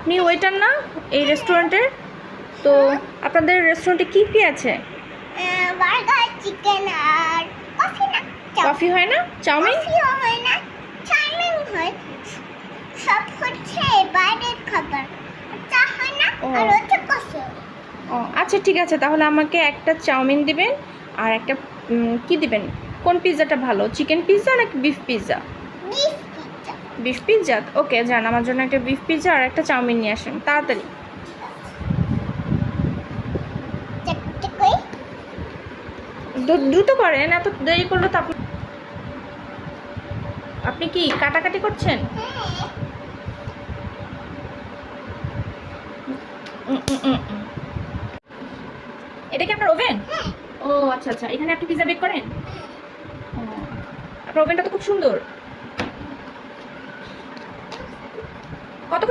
আপনি ওয়েটার না এই রেস্টুরেন্টের? তো আপনাদের রেস্টুরেন্টে কি কি আছে? বার্গার, চিকেন আর কফি না? কফি হয় না? চাউমিন? কফিও হয় না, চাউমিন হয়। সব হচ্ছে বাইরের খাবার। চা হয় না ও। আর হচ্ছে কফি। ও আচ্ছা, ঠিক আছে, তাহলে আমাকে একটা চাউমিন দিবেন আর একটা কি দিবেন? কোন পিৎজাটা ভালো, চিকেন পিৎজা নাকি beef pizza? Beef pizza. Beef pizza, okay যান, আমার জন্য একটা বিফ পিৎজা আর একটা চাউমিন নিয়ে আসেন তাড়াতাড়ি। চারটে কই? দ্রুত করেন, এত দেরি করলে তো আপনি কি কাটাকাটি করছেন? হ্যাঁ। এটা কি আপনার ওভেন? ও আচ্ছা আচ্ছা, এখানে আপনি পিৎজা বেক করেন? ও, আপনার ওভেনটা তো খুব সুন্দর। কতক্ষণ